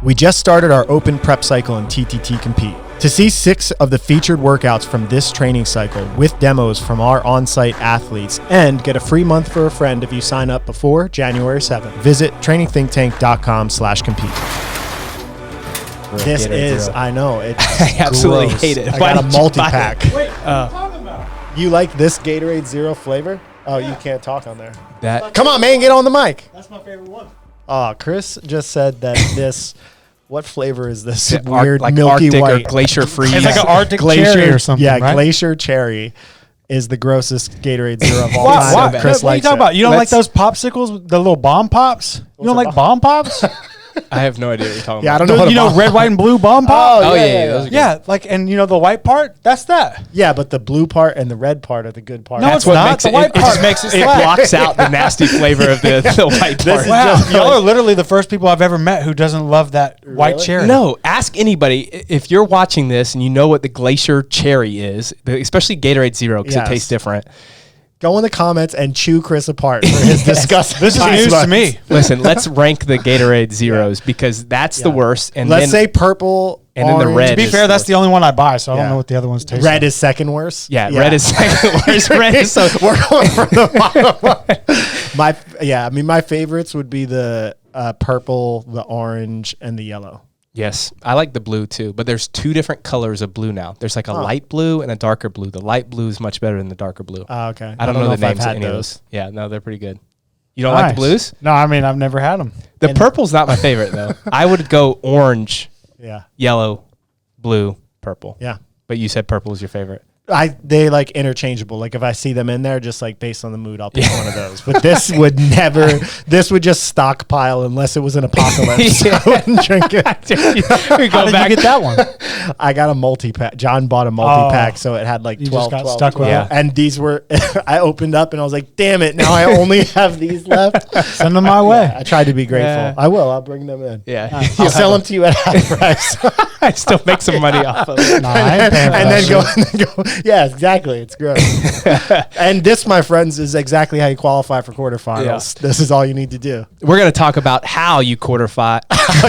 We just started our open prep cycle in TTT Compete. To see 6 of the featured workouts from this training cycle with demos from our on-site athletes and get a free month for a friend if you sign up before January 7th, visit trainingthinktank.com/compete. This is, Zero. I know, it's I absolutely hate it. I got a multi-pack. Wait, what are you talking about? You like this Gatorade Zero flavor? Oh, you can't talk on there. Come on, man, get on the mic. That's my favorite one. Oh, Chris just said that this, what flavor is this? Yeah, Weird like milky Arctic white. or glacier freeze. It's like an Arctic glacier cherry or something, Yeah, right? glacier cherry is the grossest Gatorade Zero of all Why? time. Why? Chris Chris, what are you likes talking it. about? You don't like Let's- those popsicles, the little bomb pops? You don't like bomb pops? I have no idea what you're talking Yeah, I about. don't know what You know, red, white, and blue bomb pop? Oh, yeah, those are good. Yeah, like, and you know the white part? That's that. Yeah, but the blue part and the red part are the good part. No, That's it's what not. makes The it. white It just part makes it slap. blocks out the nasty flavor of the white part. Wow, just y'all are literally the first people I've ever met who doesn't love that white Really? cherry. No, ask anybody if you're watching this and you know what the glacier cherry is, especially Gatorade Zero because Yes. it tastes different. Go in the comments and chew Chris apart for his disgusting. This is news to me. Listen, let's rank the Gatorade Zeros because that's the worst. And Let's then, say purple, and then the orange. red To be is fair, that's the only one I buy, so I Yeah. don't know what the other ones taste Red like. is second worst. yeah, red is second worst. Red is so We're going from the bottom up. My favorites would be the purple, the orange, and the yellow. Yes, I like the blue too, but there's 2 different colors of blue now. There's like a light blue and a darker blue. The light blue is much better than the darker blue. Okay. I don't know the if I've names of had any of those. those. Yeah, no, they're pretty good. You don't like Nice. the blues? No, I mean, I've never had them. The purple's not my favorite though. I would go orange, Yeah. yellow, blue, purple. Yeah. But you said purple was your favorite. They like interchangeable. Like if I see them in there, just like based on the mood, I'll pick one of those. But this would never. This would just stockpile unless it was an apocalypse. I wouldn't drink it. How did you get that one? I got a multi-pack. John bought a multi-pack, so it had like You 12. just got 12, stuck with 12. it. And these were. I opened up and I was like, "Damn it! Now I only have these left." Send them my way. I tried to be grateful. Yeah. I will. I'll bring them in. Yeah. I'll sell them to you at half price. I still make some money off of it. Nah, I ain't paying for and that then shit. go. Yeah, exactly. It's gross. And this, my friends, is exactly how you qualify for quarterfinals. Yeah. This is all you need to do. We're going to talk about how you qualify. How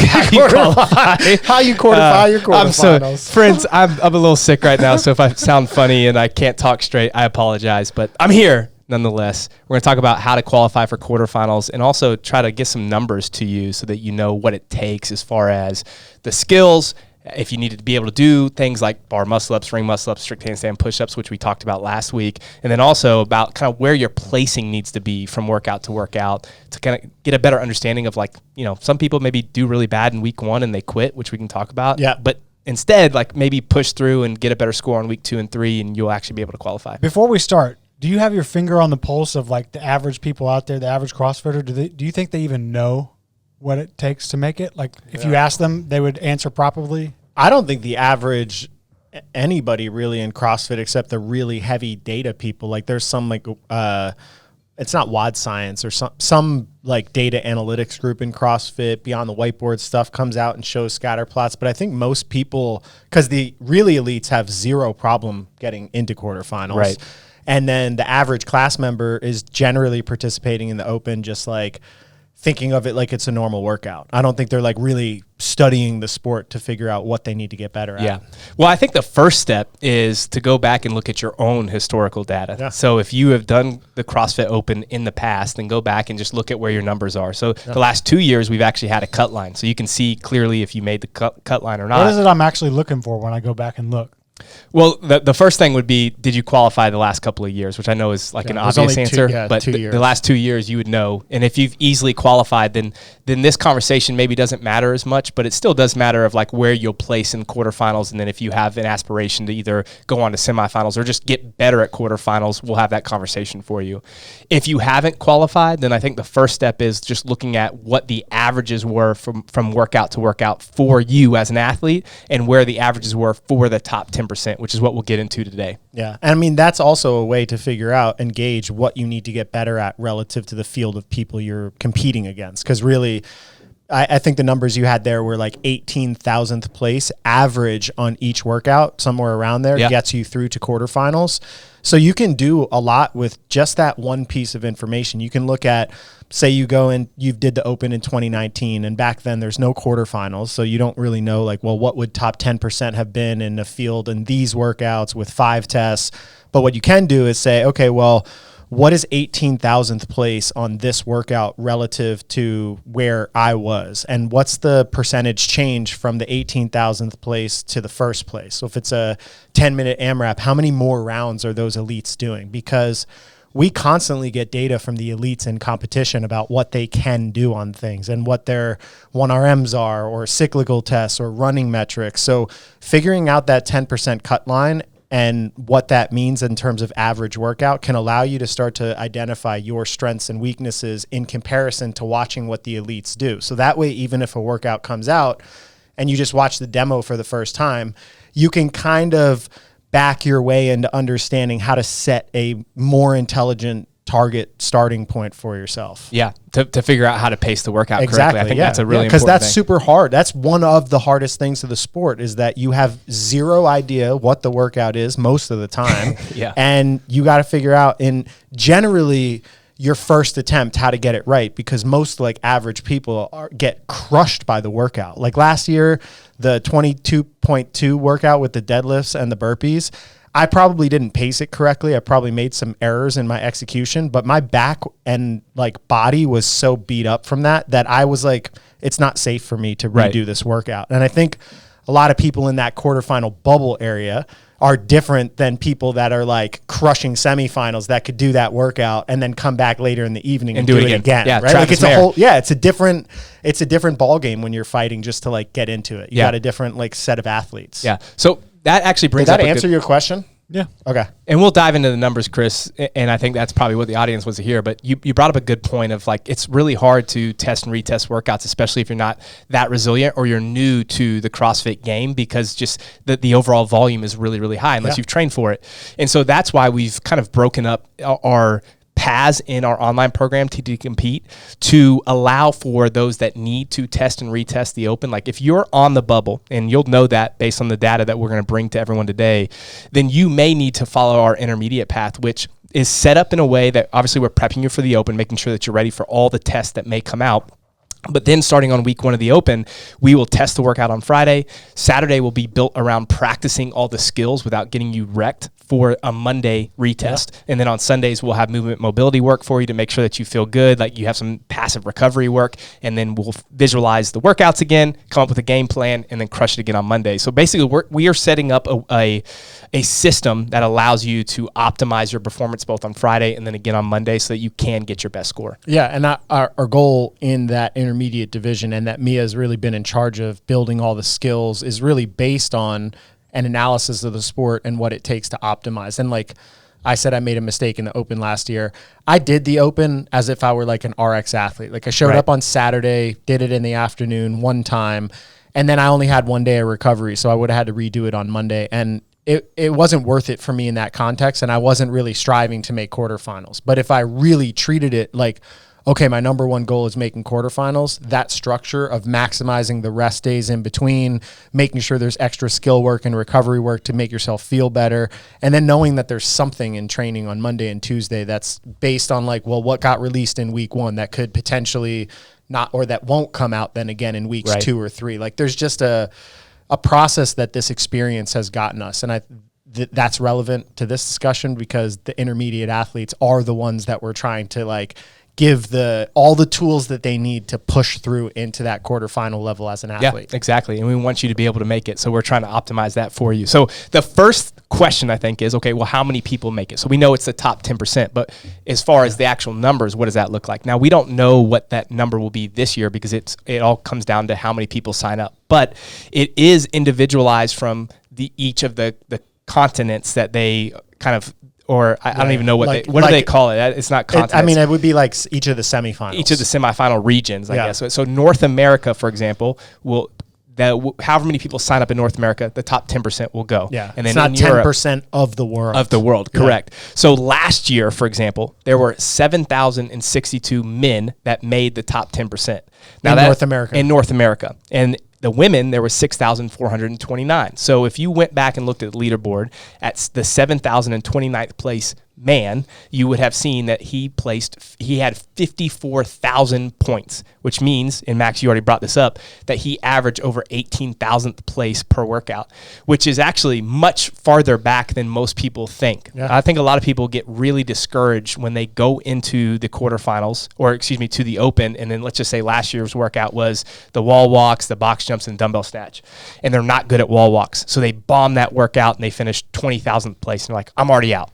you quarterfy your quarterfinals. Friends, I'm a little sick right now, so if I sound funny and I can't talk straight, I apologize. But I'm here nonetheless. We're going to talk about how to qualify for quarterfinals and also try to get some numbers to you so that you know what it takes as far as the skills. If you needed to be able to do things like bar muscle-ups, ring muscle-ups, strict handstand push-ups, which we talked about last week, and then also about kind of where your placing needs to be from workout to workout to kind of get a better understanding of, like, you know, some people maybe do really bad in week 1 and they quit, which we can talk about. Yeah. But instead, like, maybe push through and get a better score on week 2 and 3 and you'll actually be able to qualify. Before we start, do you have your finger on the pulse of like the average people out there, the average CrossFitter? Do you think they even know what it takes to make it? Like if you ask them, they would answer properly? I don't think the average anybody really in CrossFit except the really heavy data people. Like there's some like it's not WOD Science or some like data analytics group in CrossFit Beyond the Whiteboard stuff comes out and shows scatter plots. But I think most people, because the really elites have zero problem getting into quarterfinals. Right. And then the average class member is generally participating in the open, just like thinking of it like it's a normal workout. I don't think they're like really studying the sport to figure out what they need to get better at. Yeah. Well, I think the first step is to go back and look at your own historical data. Yeah. So if you have done the CrossFit Open in the past, then go back and just look at where your numbers are. So the last 2 years, we've actually had a cut line. So you can see clearly if you made the cut line or not. What is it I'm actually looking for when I go back and look? Well, the first thing would be, did you qualify the last couple of years, which I know is like an there's obvious only answer, but 2 years. the last 2 years you would know. And if you've easily qualified, then this conversation maybe doesn't matter as much, but it still does matter of like where you'll place in quarterfinals. And then if you have an aspiration to either go on to semifinals or just get better at quarterfinals, we'll have that conversation for you. If you haven't qualified, then I think the first step is just looking at what the averages were from workout to workout for you as an athlete and where the averages were for the top 10%, which is what we'll get into today. Yeah. And I mean, that's also a way to figure out and gauge what you need to get better at relative to the field of people you're competing against. Because really, I think the numbers you had there were like 18,000th place average on each workout, somewhere around there, gets you through to quarterfinals. So you can do a lot with just that one piece of information. You can look at, say you go and you did the Open in 2019, and back then there's no quarterfinals, so you don't really know like, well, what would top 10% have been in the field in these workouts with 5 tests. But what you can do is say, okay, well, what is 18,000th place on this workout relative to where I was? And what's the percentage change from the 18,000th place to the first place? So if it's a 10-minute AMRAP, how many more rounds are those elites doing? Because we constantly get data from the elites in competition about what they can do on things and what their 1RMs are, or cyclical tests, or running metrics. So figuring out that 10% cut line and what that means in terms of average workout can allow you to start to identify your strengths and weaknesses in comparison to watching what the elites do. So that way, even if a workout comes out and you just watch the demo for the first time, you can kind of back your way into understanding how to set a more intelligent target starting point for yourself. Yeah, to figure out how to pace the workout correctly. I think that's a really important thing. Because that's super hard. That's one of the hardest things of the sport, is that you have zero idea what the workout is most of the time. And you got to figure out, in generally your first attempt, how to get it right, because most like average people get crushed by the workout. Like last year, the 22.2 workout with the deadlifts and the burpees, I probably didn't pace it correctly. I probably made some errors in my execution, but my back and like body was so beat up from that I was like, it's not safe for me to redo this workout. And I think a lot of people in that quarterfinal bubble area are different than people that are like crushing semifinals that could do that workout and then come back later in the evening and do it again. Yeah, right? Like it's a different ball game when you're fighting just to like get into it. You got a different like set of athletes. Yeah. So that actually brings Did that answer your question? Yeah. Okay. And we'll dive into the numbers, Chris, and I think that's probably what the audience wants to hear. But you brought up a good point of like, it's really hard to test and retest workouts, especially if you're not that resilient or you're new to the CrossFit game, because just the overall volume is really, really high unless you've trained for it. And so that's why we've kind of broken up our paths in our online program to compete, to allow for those that need to test and retest the Open. Like if you're on the bubble, and you'll know that based on the data that we're going to bring to everyone today, then you may need to follow our intermediate path, which is set up in a way that obviously we're prepping you for the Open, making sure that you're ready for all the tests that may come out. But then starting on week 1 of the Open, we will test the workout on Friday. Saturday will be built around practicing all the skills without getting you wrecked for a Monday retest. And then on Sundays, we'll have movement mobility work for you to make sure that you feel good, like you have some passive recovery work. And then we'll visualize the workouts again, come up with a game plan, and then crush it again on Monday. So basically, we are setting up a system that allows you to optimize your performance both on Friday and then again on Monday, so that you can get your best score. Yeah, and our goal in that intermediate division, and that Mia has really been in charge of building all the skills, is really based on an analysis of the sport and what it takes to optimize. And like I said, I made a mistake in the Open last year. I did the Open as if I were like an RX athlete. Like I showed up on Saturday, did it in the afternoon one time, and then I only had 1 day of recovery, so I would have had to redo it on Monday. And it wasn't worth it for me in that context, and I wasn't really striving to make quarterfinals. But if I really treated it like, okay, my number one goal is making quarterfinals, that structure of maximizing the rest days in between, making sure there's extra skill work and recovery work to make yourself feel better, and then knowing that there's something in training on Monday and Tuesday that's based on like, well, what got released in week 1 that could potentially not, or that won't come out then again in weeks 2 or 3. Like there's just a process that this experience has gotten us. And that's relevant to this discussion, because the intermediate athletes are the ones that we're trying to like give all the tools that they need to push through into that quarterfinal level as an athlete. Yeah, exactly. And we want you to be able to make it. So we're trying to optimize that for you. So the first question I think is, okay, well, how many people make it? So we know it's the top 10%, but as far as the actual numbers, what does that look like? Now, we don't know what that number will be this year, because it all comes down to how many people sign up. But it is individualized from each of the continents that they kind of, or I don't even know what do they call it? It's not continents. It would be like each of the semifinals. Each of the semifinal regions, I guess. So North America, for example, however many people sign up in North America, the top 10% will go. Yeah. And then it's not in 10% of the world. Of the world, correct. So last year, for example, there were 7,062 men that made the top 10%. Now North America. In North America. And the women, there were 6,429. So if you went back and looked at the leaderboard at the 7,029th place man, you would have seen that he had 54,000 points, which means, and Max, you already brought this up, that he averaged over 18,000th place per workout, which is actually much farther back than most people think. Yeah. I think a lot of people get really discouraged when they go into the quarterfinals, to the open, and then let's just say last year's workout was the wall walks, the box jumps, and dumbbell snatch, and they're not good at wall walks. So they bomb that workout and they finish 20,000th place, and they're like, I'm already out.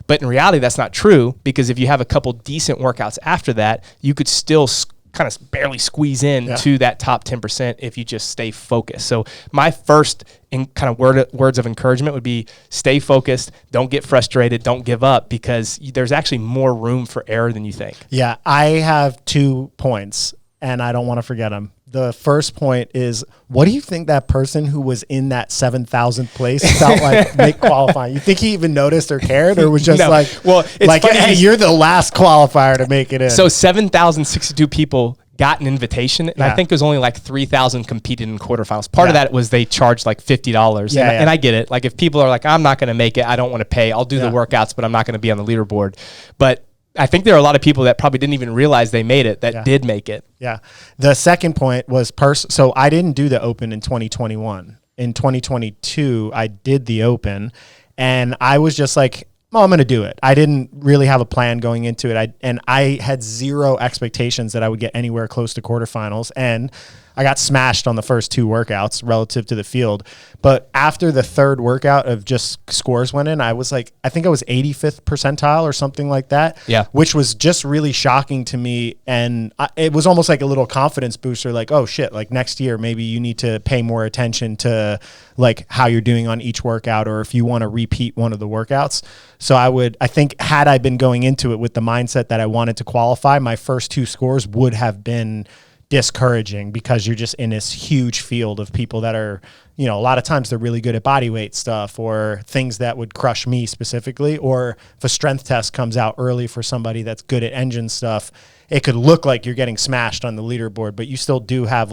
But in reality, that's not true, because if you have a couple decent workouts after that, you could still kind of barely squeeze in to that top 10% if you just stay focused. So my first words of encouragement would be stay focused, don't get frustrated, don't give up, because there's actually more room for error than you think. Yeah, I have 2 points, and I don't want to forget them. The first point is, what do you think that person who was in that 7,000th place felt like qualifying? You think he even noticed or cared, or was just hey, you're the last qualifier to make it in? So 7,062 people got an invitation, and I think it was only like 3,000 competed in quarterfinals. Part of that was they charged like $50. And I get it. Like if people are like, I'm not going to make it, I don't want to pay, I'll do the workouts, but I'm not going to be on the leaderboard. But I think there are a lot of people that probably didn't even realize they made it that did make it. Yeah. The second point was so I didn't do the Open in 2021. In 2022, I did the Open, and I was just like, I'm going to do it. I didn't really have a plan going into it. I had zero expectations that I would get anywhere close to quarterfinals, and I got smashed on the first 2 workouts relative to the field. But after the third workout of just scores went in, I was like, I think I was 85th percentile or something like that. Yeah. Which was just really shocking to me. And it was almost like a little confidence booster, like, oh shit, like next year, maybe you need to pay more attention to like how you're doing on each workout, or if you want to repeat one of the workouts. So I think had I been going into it with the mindset that I wanted to qualify, my first 2 scores would have been discouraging, because you're just in this huge field of people that are, a lot of times they're really good at body weight stuff or things that would crush me specifically. Or if a strength test comes out early for somebody that's good at engine stuff, it could look like you're getting smashed on the leaderboard, but you still do have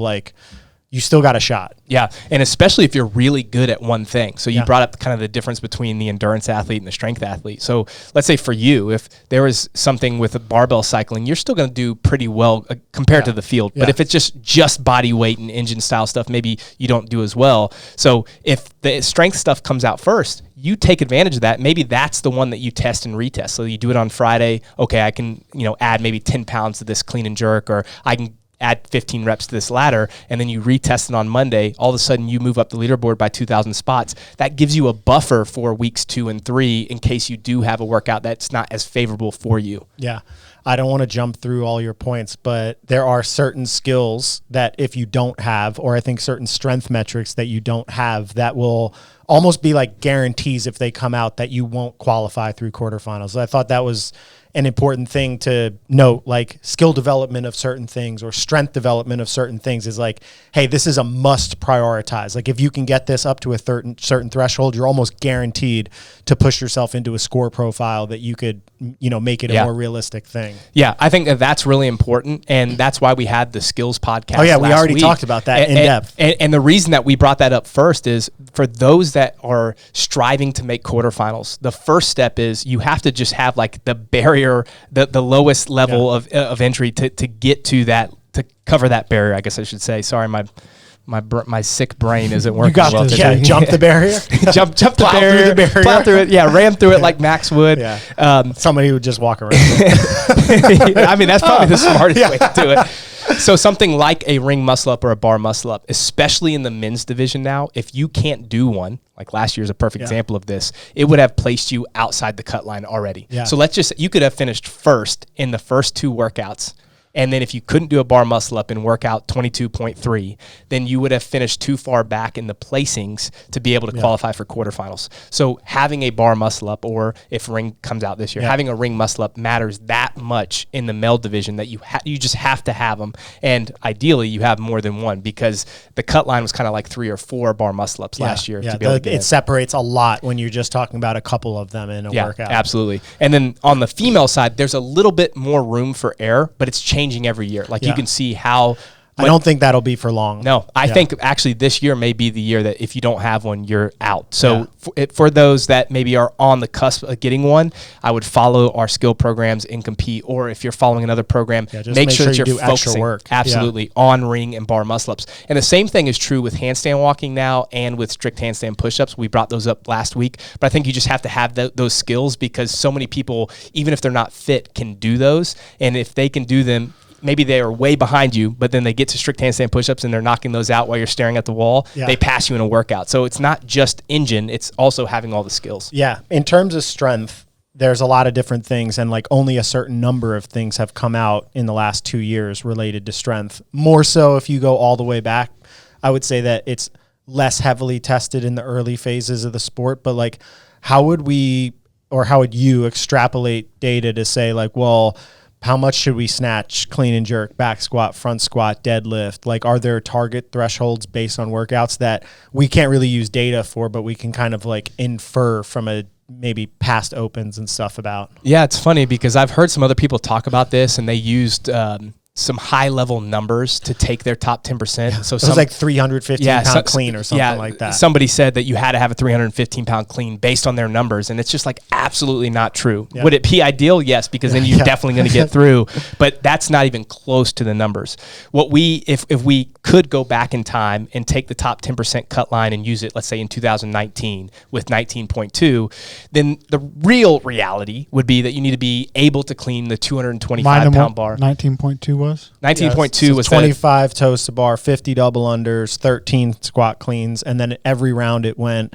you still got a shot. Yeah, and especially if you're really good at one thing. So you brought up kind of the difference between the endurance athlete and the strength athlete. So let's say for you, if there was something with a barbell cycling, you're still going to do pretty well compared to the field. But if it's just body weight and engine style stuff, maybe you don't do as well. So if the strength stuff comes out first, you take advantage of that. Maybe that's the one that you test and retest. So you do it on Friday. Okay, I can add maybe 10 pounds to this clean and jerk, or I can add 15 reps to this ladder, and then you retest it on Monday. All of a sudden you move up the leaderboard by 2,000 spots. That gives you a buffer for weeks 2 and 3 in case you do have a workout that's not as favorable for you. Yeah. I don't want to jump through all your points, but there are certain skills that if you don't have, or I think certain strength metrics that you don't have, that will almost be like guarantees if they come out that you won't qualify through quarterfinals. I thought that was an important thing to note, like skill development of certain things or strength development of certain things is like, hey, this is a must prioritize. Like if you can get this up to a certain threshold, you're almost guaranteed to push yourself into a score profile that you could, make it a more realistic thing. Yeah, I think that's really important, and that's why we had the skills podcast. Oh yeah, we already talked about that in depth. And the reason that we brought that up first is for those that are striving to make quarterfinals, the first step is you have to just have like the barrier, the lowest level of entry to get to that, to cover that barrier, I guess I should say. Sorry, my sick brain isn't working well today. Yeah, jump the barrier. jump the barrier. Plow through it. Yeah, ram through it like Max would. Yeah. Somebody would just walk around. I mean, that's probably the smartest way to do it. So something like a ring muscle up or a bar muscle up, especially in the men's division now, if you can't do one, like last year's a perfect example of this, it would have placed you outside the cut line already. Yeah. So you could have finished first in the first 2 workouts, And then if you couldn't do a bar muscle up and work out 22.3, then you would have finished too far back in the placings to be able to qualify for quarterfinals. So having a bar muscle up, or if ring comes out this year, having a ring muscle up matters that much in the male division that you just have to have them. And ideally you have more than one, because the cut line was kind of like 3 or 4 bar muscle ups last year. To be able to get it separates a lot when you're just talking about a couple of them in a workout. Absolutely. And then on the female side, there's a little bit more room for error, but it's changing every year. Like you can see how. I don't think that'll be for long. No, I think actually this year may be the year that if you don't have one, you're out. So for those that maybe are on the cusp of getting one, I would follow our skill programs and compete. Or if you're following another program, make sure that you're focusing work. Absolutely on ring and bar muscle ups. And the same thing is true with handstand walking now and with strict handstand push-ups. We brought those up last week, but I think you just have to have those skills, because so many people, even if they're not fit, can do those. And if they can do them, maybe they are way behind you, but then they get to strict handstand push-ups and they're knocking those out while you're staring at the wall. They pass you in a workout. So it's not just engine, it's also having all the skills. Yeah. In terms of strength, there's a lot of different things, and like only a certain number of things have come out in the last 2 years related to strength. More so if you go all the way back, I would say that it's less heavily tested in the early phases of the sport. But like, how would you extrapolate data to say like, well, how much should we snatch, clean and jerk, back squat, front squat, deadlift? Like, are there target thresholds based on workouts that we can't really use data for, but we can kind of like infer from a maybe past opens and stuff about? Yeah, it's funny because I've heard some other people talk about this, and they used some high-level numbers to take their top 10%. So it was like 315-pound clean or something like that. Somebody said that you had to have a 315-pound clean based on their numbers, and it's just like absolutely not true. Yeah. Would it be ideal? Yes, because then you're definitely going to get through, but that's not even close to the numbers. If we could go back in time and take the top 10% cut line and use it, let's say in 2019 with 19.2, then the real reality would be that you need to be able to clean the 225-pound bar. 19.2 was? 19.2 was 25 toes to bar, 50 double unders, 13 squat cleans, and then every round it went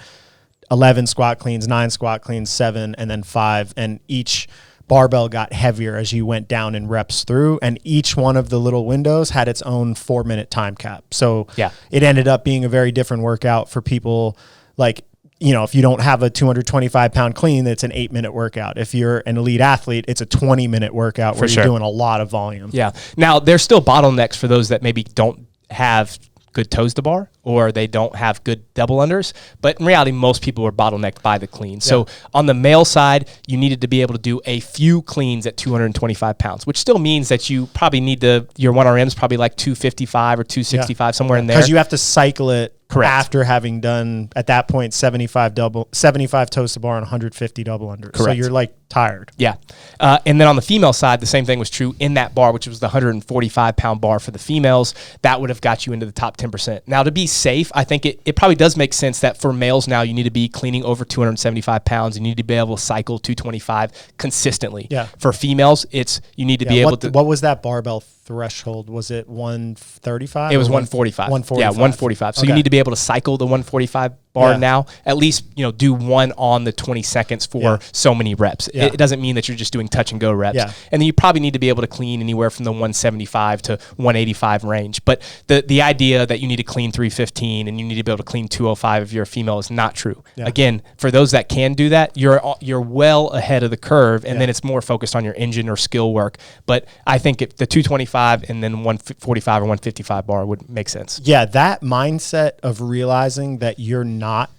11 squat cleans, 9 squat cleans, 7, and then 5, and each barbell got heavier as you went down in reps through, and each one of the little windows had its own 4-minute time cap. So it ended up being a very different workout for people. Like, you know, if you don't have a 225-pound clean, it's an 8-minute workout. If you're an elite athlete, it's a 20-minute workout where you're doing a lot of volume. Yeah. Now, there's still bottlenecks for those that maybe don't have good toes to bar, or they don't have good double unders. But in reality, most people are bottlenecked by the clean. So on the male side, you needed to be able to do a few cleans at 225 pounds, which still means that you probably need your 1RM is probably like 255 or 265, somewhere in there. Because you have to cycle it after having done, at that point, 75 toes to bar and 150 double unders. Correct. So you're like tired. Yeah. And then on the female side, the same thing was true in that bar, which was the 145-pound bar for the females. That would have got you into the top 10%. Now, to be safe, I think it probably does make sense that for males now, you need to be cleaning over 275 pounds. You need to be able to cycle 225 consistently. Yeah. For females, you need to be able to. What was that barbell threshold? Was it 135? It was 145. 145. Yeah, 145. So you need to be able to cycle the 145 bar now, at least, do one on the 20 seconds for so many reps. Yeah. It doesn't mean that you're just doing touch and go reps. Yeah. And then you probably need to be able to clean anywhere from the 175 to 185 range. But the idea that you need to clean 315 and you need to be able to clean 205 if you're a female is not true. Yeah. Again, for those that can do that, you're well ahead of the curve, and then it's more focused on your engine or skill work. But I think the 225 and then 145 or 155 bar would make sense. Yeah, that mindset of realizing that you're not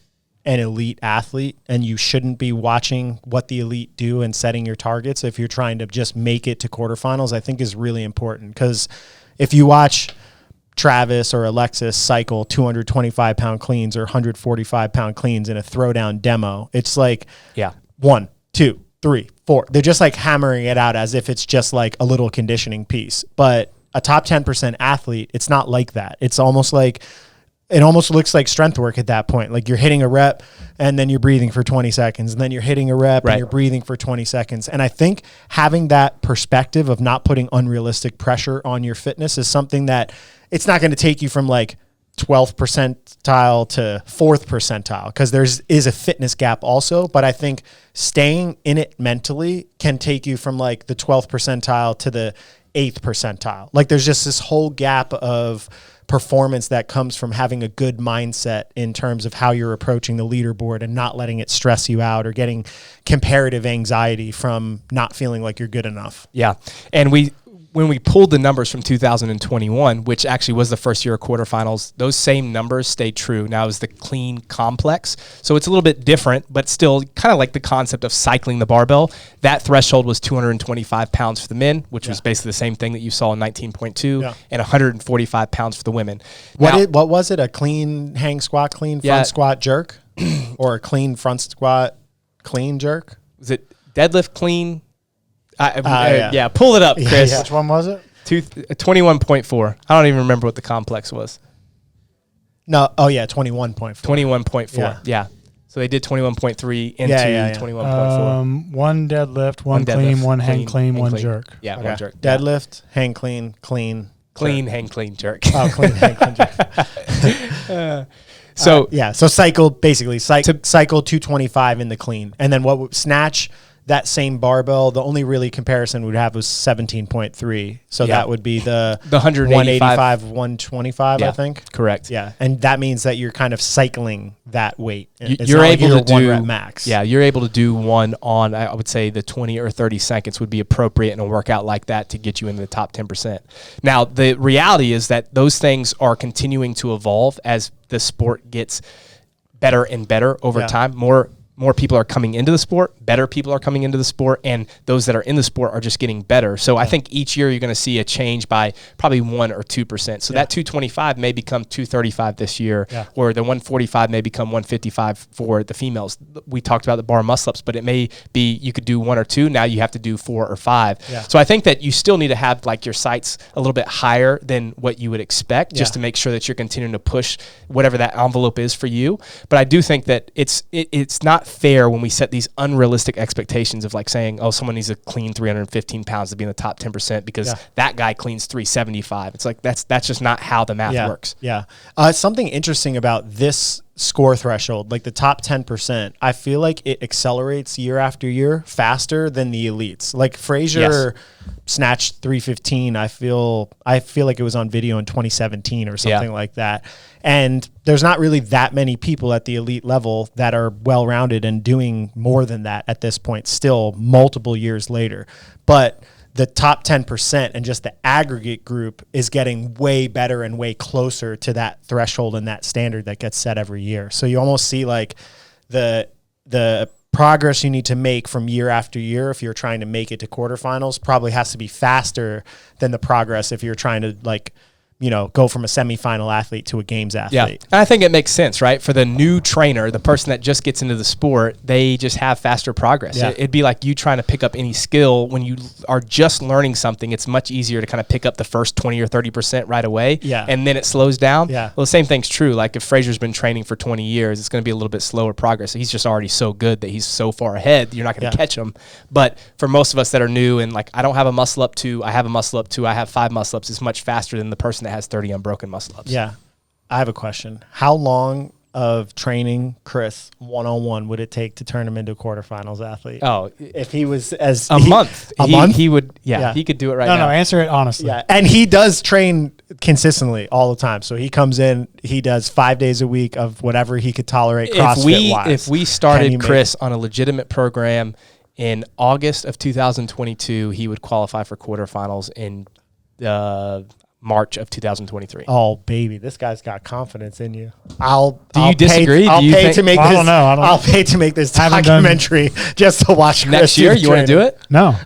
an elite athlete and you shouldn't be watching what the elite do and setting your targets if you're trying to just make it to quarterfinals, I think is really important. Because if you watch Travis or Alexis cycle 225-pound cleans or 145-pound cleans in a throwdown demo, it's like 1, 2, 3, 4. They're just like hammering it out as if it's just like a little conditioning piece. But a top 10% athlete, it's not like that. It's almost like, it almost looks like strength work at that point. Like you're hitting a rep and then you're breathing for 20 seconds and then you're hitting a rep and you're breathing for 20 seconds. And I think having that perspective of not putting unrealistic pressure on your fitness is something that it's not going to take you from like 12th percentile to 4th percentile, because is a fitness gap also. But I think staying in it mentally can take you from like the 12th percentile to the 8th percentile. Like there's just this whole gap of performance that comes from having a good mindset in terms of how you're approaching the leaderboard and not letting it stress you out or getting comparative anxiety from not feeling like you're good enough. Yeah. And when we pulled the numbers from 2021, which actually was the first year of quarterfinals, those same numbers stayed true. Now is the clean complex. So it's a little bit different, but still kind of like the concept of cycling the barbell. That threshold was 225 pounds for the men, which was basically the same thing that you saw in 19.2, and 145 pounds for the women. What was it? A clean hang squat, clean front squat jerk? Or a clean front squat, clean jerk? Was it deadlift clean? Pull it up, Chris. Which one was it? 21.4. I don't even remember what the complex was. No, 21.4. 21.4, yeah. So they did 21.3 into 21.4. One deadlift, one clean, one hang clean, one jerk. Yeah, one jerk. Deadlift, hang clean, clean. Clean, hang clean, jerk. Oh, clean, hang clean, jerk. So cycle, basically, cycle 225 in the clean. And then snatch that same barbell, the only really comparison we'd have was 17.3. So that would be the 185, 125, I think. Correct. Yeah. And that means that you're kind of cycling that weight. You're able to do one rep max. Yeah, you're able to do one on, I would say the 20 or 30 seconds would be appropriate in a workout like that to get you into the top 10%. Now, the reality is that those things are continuing to evolve as the sport gets better and better over time. More people are coming into the sport, better people are coming into the sport, and those that are in the sport are just getting better. So I think each year you're going to see a change by probably 1 or 2%. So that 225 may become 235 this year, or the 145 may become 155 for the females. We talked about the bar muscle-ups, but it may be you could do 1 or 2. Now you have to do 4 or 5. So I think that you still need to have like your sights a little bit higher than what you would expect just to make sure that you're continuing to push whatever that envelope is for you. But I do think that it's not fair when we set these unrealistic expectations of like saying, oh, someone needs to clean 315 pounds to be in the top 10% because that guy cleans 375. It's like that's just not how the math works. Yeah. Something interesting about this score threshold, like the top 10%, I feel like it accelerates year after year faster than the elites. Like Frazier snatched 315. I feel like it was on video in 2017 or something like that. And there's not really that many people at the elite level that are well-rounded and doing more than that at this point, still multiple years later. But the top 10% and just the aggregate group is getting way better and way closer to that threshold and that standard that gets set every year. So you almost see like the progress you need to make from year after year if you're trying to make it to quarterfinals probably has to be faster than the progress if you're trying to like, you know, go from a semifinal athlete to a games athlete. Yeah, and I think it makes sense, right? For the new trainer, the person that just gets into the sport, they just have faster progress. Yeah. It'd be like you trying to pick up any skill. When you are just learning something, it's much easier to kind of pick up the first 20 or 30% right away, and then it slows down. Yeah. Well, the same thing's true. Like if Frazier's been training for 20 years, it's going to be a little bit slower progress. He's just already so good that he's so far ahead, you're not going to catch him. But for most of us that are new and like, I don't have a muscle up 2, I have a muscle up 2, I have 5 muscle ups, it's much faster than the person that has 30 unbroken muscle ups. Yeah. I have a question. How long of training Chris one-on-one would it take to turn him into a quarterfinals athlete? Oh, if he was month. A month? He would, he could do it right now. No, answer it honestly. Yeah. And he does train consistently all the time. So he comes in, he does 5 days a week of whatever he could tolerate CrossFit-wise. If we started Chris on a legitimate program in August of 2022, he would qualify for quarterfinals in March of 2023. Oh, baby, this guy's got confidence in you. Do you disagree? I'll pay to make I this. don't know. I'll pay to make this documentary just to watch Chris next year. You want to do it? No.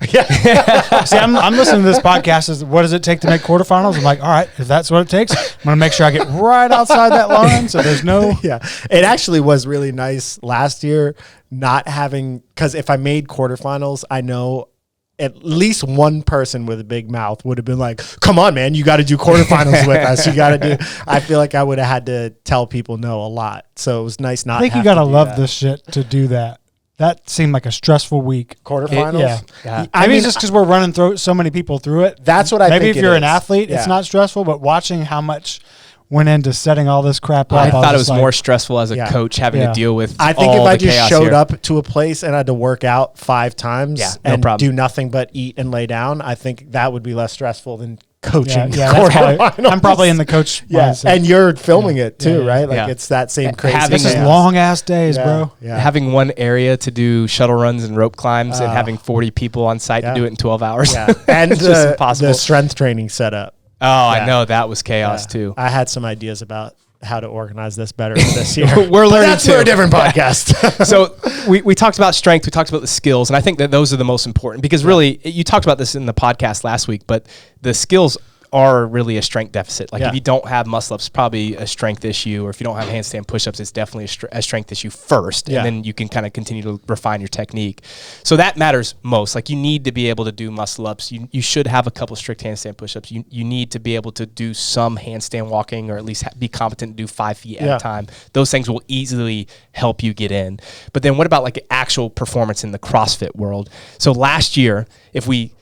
See, I'm listening to this podcast. Is what does it take to make quarterfinals? I'm like, all right, if that's what it takes, I'm gonna make sure I get right outside that line, so there's no. Yeah, it actually was really nice last year not having, because if I made quarterfinals, I know at least one person with a big mouth would have been like, come on, man, you got to do quarterfinals with us. You got to do. I feel like I would have had to tell people no a lot. So it was nice not. I think you got to love this shit to do that. That seemed like a stressful week. Quarterfinals? Yeah. I mean, just because we're running so many people through it. That's what I think. Maybe if you're an athlete, it's not stressful, but watching how much went into setting all this crap up. I thought it was like, more stressful as a coach having to deal with I think all if I the just chaos showed here. up to a place and had to work out 5 times no and problem. do nothing but eat and lay down, I think that would be less stressful than coaching. Yeah, that's probably, I'm probably in the coach mindset. And you're filming it too, right? Like Yeah. it's that same crazy. Having This is chaos. long ass days, bro. Yeah. Having one area to do shuttle runs and rope climbs and having 40 people on site to do it in 12 hours. Yeah. And it's just impossible. the strength training setup. Oh, I know. That was chaos too. I had some ideas about how to organize this better this year. We're learning that's too. for a different podcast. So we talked about strength. We talked about the skills. And I think that those are the most important because really you talked about this in the podcast last week, but the skills are really a strength deficit. Like if you don't have muscle ups, probably a strength issue, or if you don't have handstand push-ups, it's definitely a strength issue first, and then you can kind of continue to refine your technique. So that matters most. Like you need to be able to do muscle ups. You should have a couple strict handstand push-ups. You need to be able to do some handstand walking, or at least be competent to do 5 feet at a time. Those things will easily help you get in. But then what about like actual performance in the CrossFit world? So last year, if we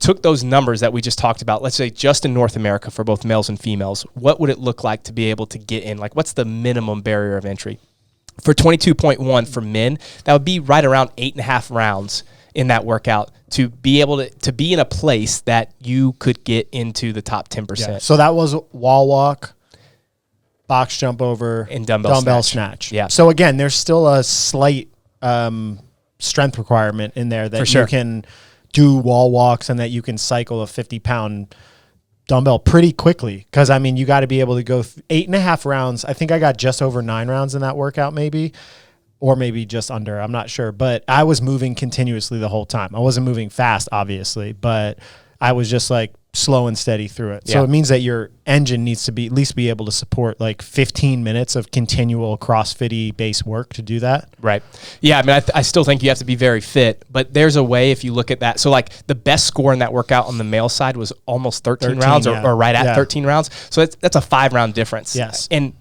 took those numbers that we just talked about, let's say just in North America for both males and females, what would it look like to be able to get in? Like what's the minimum barrier of entry? For 22.1 for men, that would be right around 8.5 rounds in that workout to be able to be in a place that you could get into the top 10%. Yeah. So that was wall walk, box jump over, and dumbbell snatch. Yeah. So again, there's still a slight strength requirement in there that you can do wall walks and that you can cycle a 50-pound dumbbell pretty quickly. Because, I mean, you got to be able to go 8.5 rounds. I think I got just over 9 rounds in that workout maybe, or maybe just under. I'm not sure. But I was moving continuously the whole time. I wasn't moving fast, obviously, but I was just like slow and steady through it. So it means that your engine needs to be at least be able to support like 15 minutes of continual CrossFit-y based work to do that. Right. Yeah. I mean, I still think you have to be very fit, but there's a way if you look at that. So like the best score in that workout on the male side was almost 13 rounds or right at 13 rounds. So that's a 5-round difference. Yes. And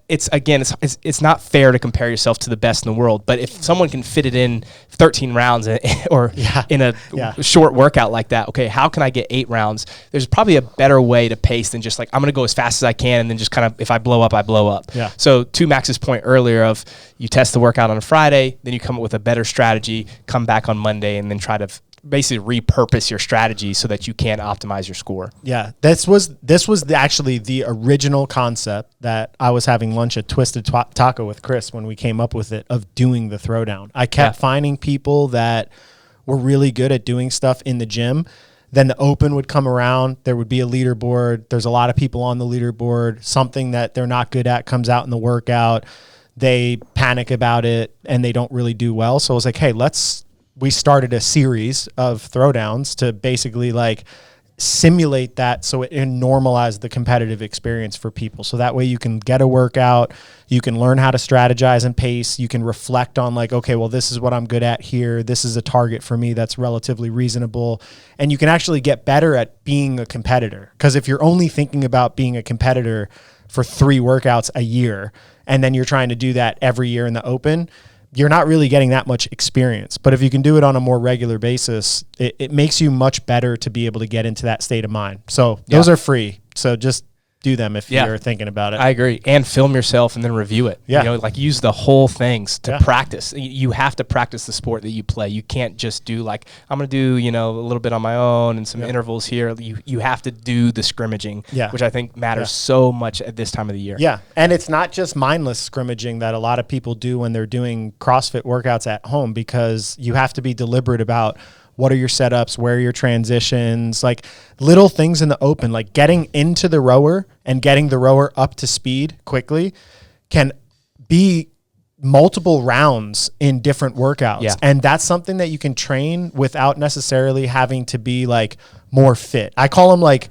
it's not fair to compare yourself to the best in the world, but if someone can fit it in 13 rounds or in a short workout like that, okay, how can I get 8 rounds? There's probably a better way to pace than just like, I'm going to go as fast as I can. And then just kind of, if I blow up, I blow up. Yeah. So to Max's point earlier of you test the workout on a Friday, then you come up with a better strategy, come back on Monday, and then try to basically repurpose your strategy so that you can optimize your score. Yeah, this was actually the original concept that I was having lunch at Twisted Taco with Chris when we came up with it of doing the throwdown. I kept finding people that were really good at doing stuff in the gym. Then the open would come around. There would be a leaderboard. There's a lot of people on the leaderboard. Something that they're not good at comes out in the workout. They panic about it and they don't really do well. So I was like, hey, we started a series of throwdowns to basically like simulate that so it normalize the competitive experience for people. So that way you can get a workout, you can learn how to strategize and pace, you can reflect on like, okay, well, this is what I'm good at here. This is a target for me that's relatively reasonable. And you can actually get better at being a competitor. Because if you're only thinking about being a competitor for 3 workouts a year, and then you're trying to do that every year in the open, you're not really getting that much experience. But if you can do it on a more regular basis, it makes you much better to be able to get into that state of mind. So those are free. So just do them if you're thinking about it. I agree. And film yourself and then review it. Yeah. You know, like use the whole things to practice. You have to practice the sport that you play. You can't just do like, I'm going to do, a little bit on my own and some intervals here. You have to do the scrimmaging, which I think matters so much at this time of the year. Yeah. And it's not just mindless scrimmaging that a lot of people do when they're doing CrossFit workouts at home, because you have to be deliberate about what are your setups, where are your transitions, like little things in the open, like getting into the rower and getting the rower up to speed quickly can be multiple rounds in different workouts. Yeah. And that's something that you can train without necessarily having to be like more fit. I call them like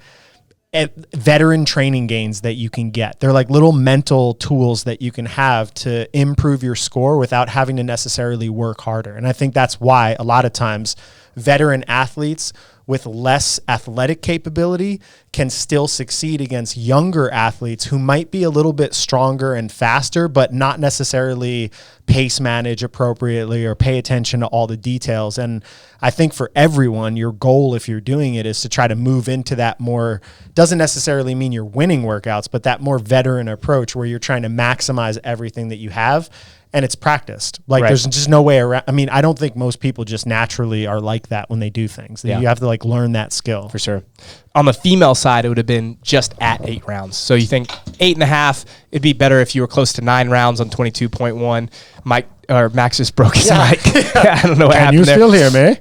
veteran training gains that you can get. They're like little mental tools that you can have to improve your score without having to necessarily work harder. And I think that's why a lot of times veteran athletes with less athletic capability can still succeed against younger athletes who might be a little bit stronger and faster, but not necessarily pace manage appropriately or pay attention to all the details. And I think for everyone, your goal, if you're doing it, is to try to move into that more, doesn't necessarily mean you're winning workouts, but that more veteran approach where you're trying to maximize everything that you have. And it's practiced. Like there's just no way around. I mean, I don't think most people just naturally are like that when they do things. You have to like learn that skill. For sure. On the female side, it would have been just at 8 rounds. So you think 8.5, it'd be better if you were close to 9 rounds on 22.1. Max just broke his mic. I don't know what happened there. Can you still hear me?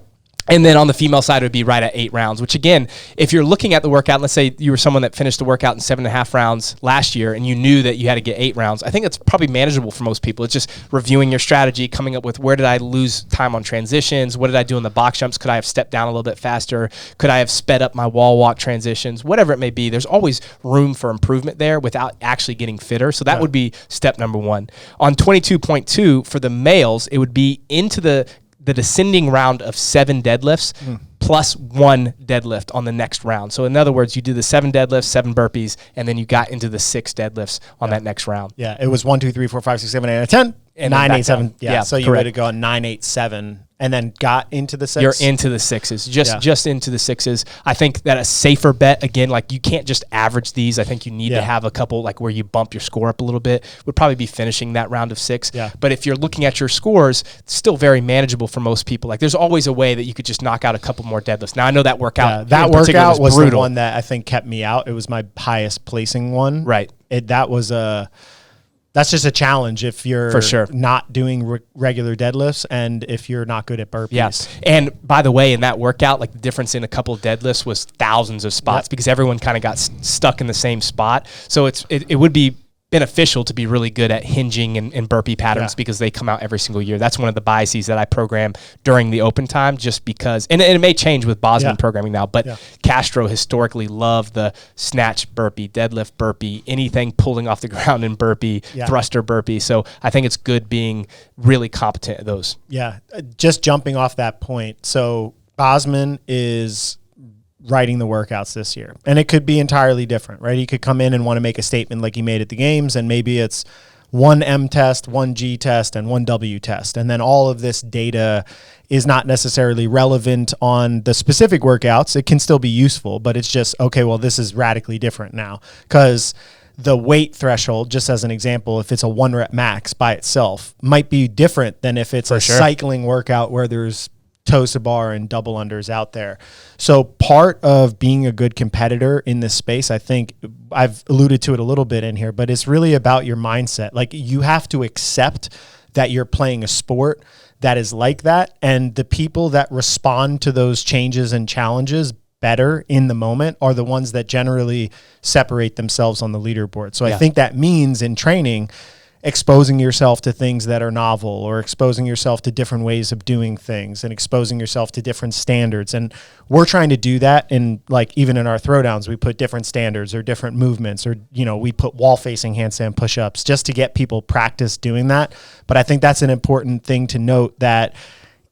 And then on the female side, it would be right at 8 rounds, which again, if you're looking at the workout, let's say you were someone that finished the workout in 7.5 rounds last year and you knew that you had to get 8 rounds, I think it's probably manageable for most people. It's just reviewing your strategy, coming up with where did I lose time on transitions? What did I do in the box jumps? Could I have stepped down a little bit faster? Could I have sped up my wall walk transitions? Whatever it may be, there's always room for improvement there without actually getting fitter. So that would be step number 1. On 22.2 for the males, it would be into the descending round of 7 deadlifts plus 1 deadlift on the next round. So in other words, you do the 7 deadlifts, 7 burpees, and then you got into the 6 deadlifts on that next round. Yeah, it was 1, 2, 3, 4, 5, 6, 7, 8, 9, 10, and 9, 8, 7. Yeah, so you would have gone 9, 8, 7, and then got into the 6. You're into the 6s, just into the 6s. I think that a safer bet, again, like you can't just average these. I think you need to have a couple like where you bump your score up a little bit. Would probably be finishing that round of 6. Yeah. But if you're looking at your scores, it's still very manageable for most people. Like there's always a way that you could just knock out a couple more deadlifts. Now I know that workout. That workout was the one that I think kept me out. It was my highest placing one. Right. That's just a challenge if you're for sure not doing regular deadlifts and if you're not good at burpees. Yes. And by the way, in that workout, like the difference in a couple of deadlifts was thousands of spots because everyone kind of got stuck in the same spot. So it would be beneficial to be really good at hinging and burpee patterns because they come out every single year. That's one of the biases that I program during the open time just because, and it may change with Bosman programming now, but Castro historically loved the snatch burpee, deadlift burpee, anything pulling off the ground in burpee, thruster burpee. So I think it's good being really competent at those. Yeah. Just jumping off that point. So Bosman is writing the workouts this year, and it could be entirely different, right? He could come in and want to make a statement like he made at the games, and maybe it's 1 M test, 1 G test, and 1 W test. And then all of this data is not necessarily relevant on the specific workouts. It can still be useful, but it's just, okay, well, this is radically different now because the weight threshold, just as an example, if it's a 1 rep max by itself, might be different than if it's cycling workout where there's toes to bar and double unders out there. So part of being a good competitor in this space, I think I've alluded to it a little bit in here, but it's really about your mindset. Like you have to accept that you're playing a sport that is like that. And the people that respond to those changes and challenges better in the moment are the ones that generally separate themselves on the leaderboard. So I think that means in training, exposing yourself to things that are novel or exposing yourself to different ways of doing things and exposing yourself to different standards. And we're trying to do that in like, even in our throwdowns, we put different standards or different movements or, you know, we put wall facing handstand push-ups just to get people practice doing that. But I think that's an important thing to note that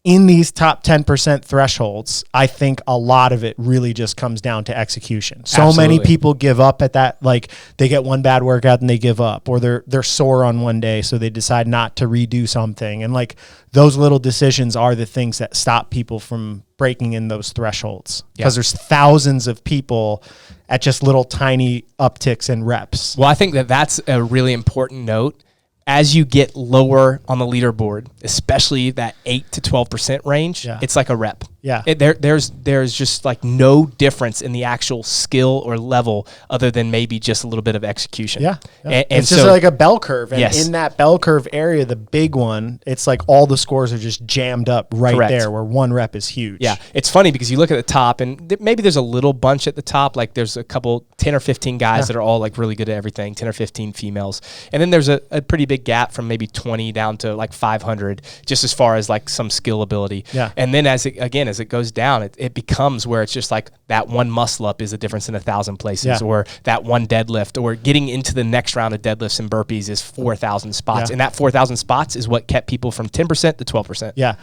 in these top 10% thresholds, I think a lot of it really just comes down to execution. So many people give up at that. Like they get one bad workout and they give up, or they're sore on one day, so they decide not to redo something. And like those little decisions are the things that stop people from breaking in those thresholds because there's thousands of people at just little tiny upticks and reps. Well, I think that's a really important note. As you get lower on the leaderboard, especially that 8 to 12% range, it's like a rep. Yeah. There's just like no difference in the actual skill or level other than maybe just a little bit of execution. Yeah. And it's just like a bell curve. And in that bell curve area, the big one, it's like all the scores are just jammed up there where one rep is huge. Yeah. It's funny because you look at the top and maybe there's a little bunch at the top. Like there's a couple, 10 or 15 guys that are all like really good at everything, 10 or 15 females. And then there's a pretty big gap from maybe 20 down to like 500, just as far as like some skill ability. Yeah. And then as it goes down, it becomes where it's just like that one muscle up is a difference in 1,000 places, or that one deadlift, or getting into the next round of deadlifts and burpees is 4,000 spots. And that 4,000 spots is what kept people from 10% to 12%. Yeah.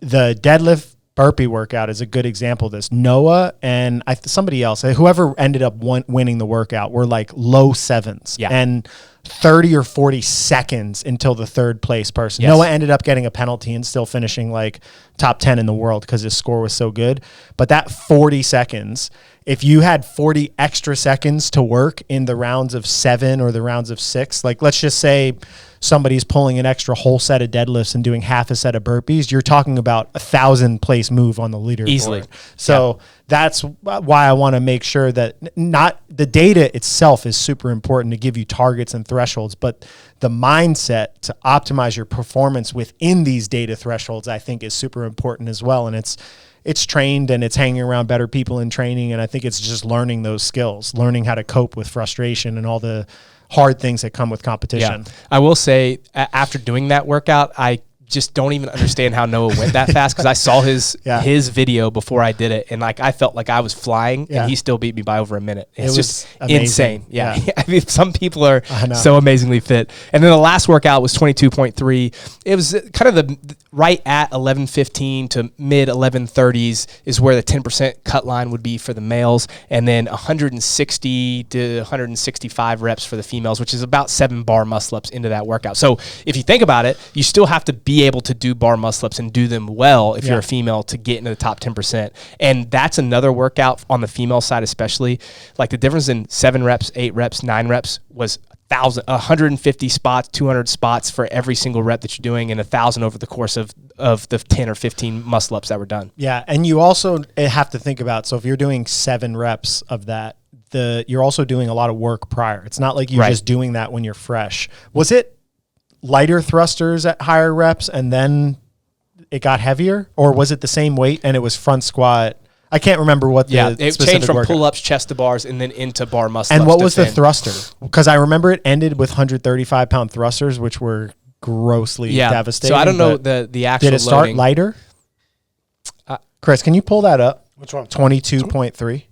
The deadlift burpee workout is a good example of this. Noah and somebody else, whoever ended up winning the workout, were like low 7s. Yeah. And 30 or 40 seconds until the third place person. Yes. Noah ended up getting a penalty and still finishing like top 10 in the world because his score was so good. But that 40 seconds, if you had 40 extra seconds to work in the rounds of 7 or the rounds of 6, like let's just say somebody's pulling an extra whole set of deadlifts and doing half a set of burpees, you're talking about 1,000 place move on the leaderboard. Easily. So that's why I want to make sure that not the data itself is super important to give you targets and thresholds, but the mindset to optimize your performance within these data thresholds, I think, is super important as well. And it's trained and it's hanging around better people in training. And I think it's just learning those skills, learning how to cope with frustration and all the hard things that come with competition. Yeah. I will say after doing that workout, I just don't even understand how Noah went that fast, because I saw his video before I did it, and like I felt like I was flying, and he still beat me by over a minute. It's just amazing. Insane. Yeah. I mean, some people are so amazingly fit. And then the last workout was 22.3. It was kind of the right at 11:15 to mid 11:30s is where the 10% cut line would be for the males, and then 160 to 165 reps for the females, which is about 7 bar muscle ups into that workout. So if you think about it, you still have to be able to do bar muscle ups and do them well if you're a female to get into the top 10%. And that's another workout on the female side, especially like the difference in 7 reps, 8 reps, 9 reps was 150 spots, 200 spots for every single rep that you're doing, and 1,000 over the course of the 10 or 15 muscle ups that were done. Yeah. And you also have to think about, so if you're doing 7 reps of that, you're also doing a lot of work prior. It's not like you're just doing that when you're fresh. Was it lighter thrusters at higher reps and then it got heavier, or was it the same weight and it was front squat? I can't remember what the it changed from pull-ups, chest to bars, and then into bar muscle-ups. And what was the thruster? Because I remember it ended with 135-pound thrusters, which were grossly devastating. So I don't know the actual. Did it start loading. lighter? Chris, can you pull that up? Which one? 22.3.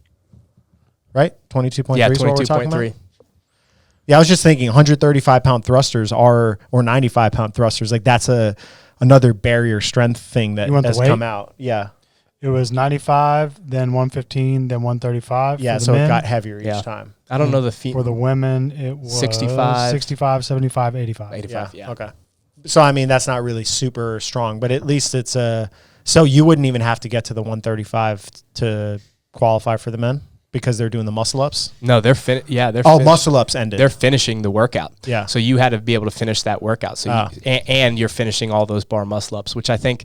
Right? 22.3 Yeah, is what we're talking 22.3. about? Yeah, I was just thinking 135-pound thrusters or 95-pound thrusters. Like that's another barrier strength thing that has come out. Yeah. It was 95, then 115, then 135. Yeah, so it got heavier each time. I don't know the For the women, it was 65, 75, 85. 85, yeah. Okay. So, I mean, that's not really super strong, but at least it's so you wouldn't even have to get to the 135 to qualify for the men because they're doing the muscle ups? No, they're muscle ups ended. They're finishing the workout. Yeah. So you had to be able to finish that workout. So and you're finishing all those bar muscle ups, which I think,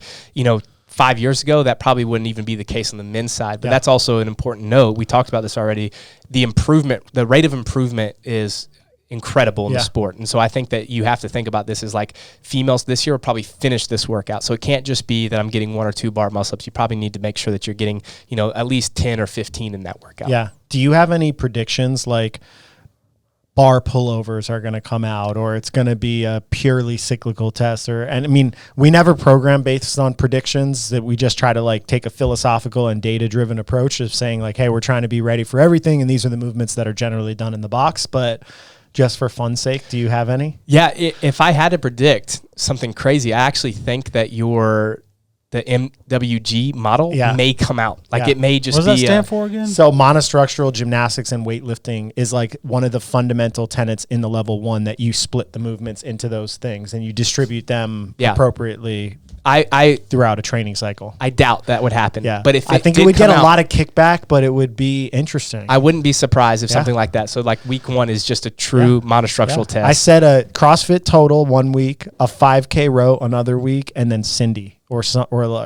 5 years ago, that probably wouldn't even be the case on the men's side. But that's also an important note. We talked about this already. The rate of improvement is incredible in the sport. And so I think that you have to think about this as like females this year will probably finish this workout. So it can't just be that I'm getting 1 or 2 bar muscle ups. You probably need to make sure that you're getting, at least 10 or 15 in that workout. Yeah. Do you have any predictions like bar pullovers are going to come out, or it's going to be a purely cyclical test? And I mean, we never program based on predictions, that we just try to like take a philosophical and data driven approach of saying like, hey, we're trying to be ready for everything. And these are the movements that are generally done in the box. But just for fun's sake, do you have any? Yeah. If I had to predict something crazy, I actually think that the MWG model may come out. Like it may just be. What does that stand for again? So monostructural gymnastics and weightlifting is like one of the fundamental tenets in the level 1, that you split the movements into those things and you distribute them appropriately throughout a training cycle. I doubt that would happen. Yeah. But if I think it would get a lot of kickback, but it would be interesting. I wouldn't be surprised if something like that. So like week 1 is just a true monostructural test. I said a CrossFit total 1 week, a 5K row another week, and then Cindy. Or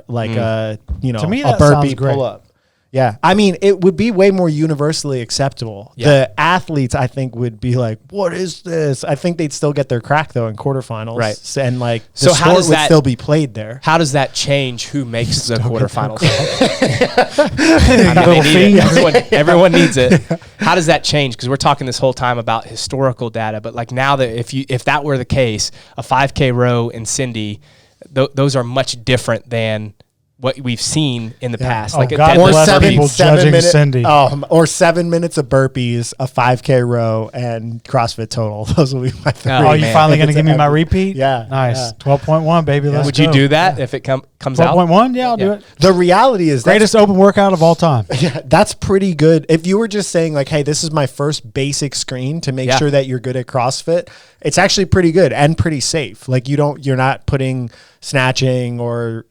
like a me, a burpee pull up. Yeah, I mean, it would be way more universally acceptable. Yeah. The athletes, I think, would be like, "What is this?" I think they'd still get their crack though in quarterfinals, right? And like, the sport would still be played there. How does that change who makes the quarterfinals? I mean, they need it. Everyone needs it. How does that change? Because we're talking this whole time about historical data, but like now that if that were the case, a 5K row and Cindy. Those are much different than what we've seen in the past. Like or 7 minutes, Cindy. Or 7 minutes of burpees, a 5K row, and CrossFit total. Those will be my 3. You finally going to give me my repeat? Yeah. Nice. 12.1, baby. Let's Would you do that if it come? comes out. 12.1? Yeah, I'll do it. The reality is Greatest open workout of all time. Yeah, that's pretty good. If you were just saying like, hey, this is my first basic screen to make sure that you're good at CrossFit, it's actually pretty good and pretty safe. Like you're not putting snatching or,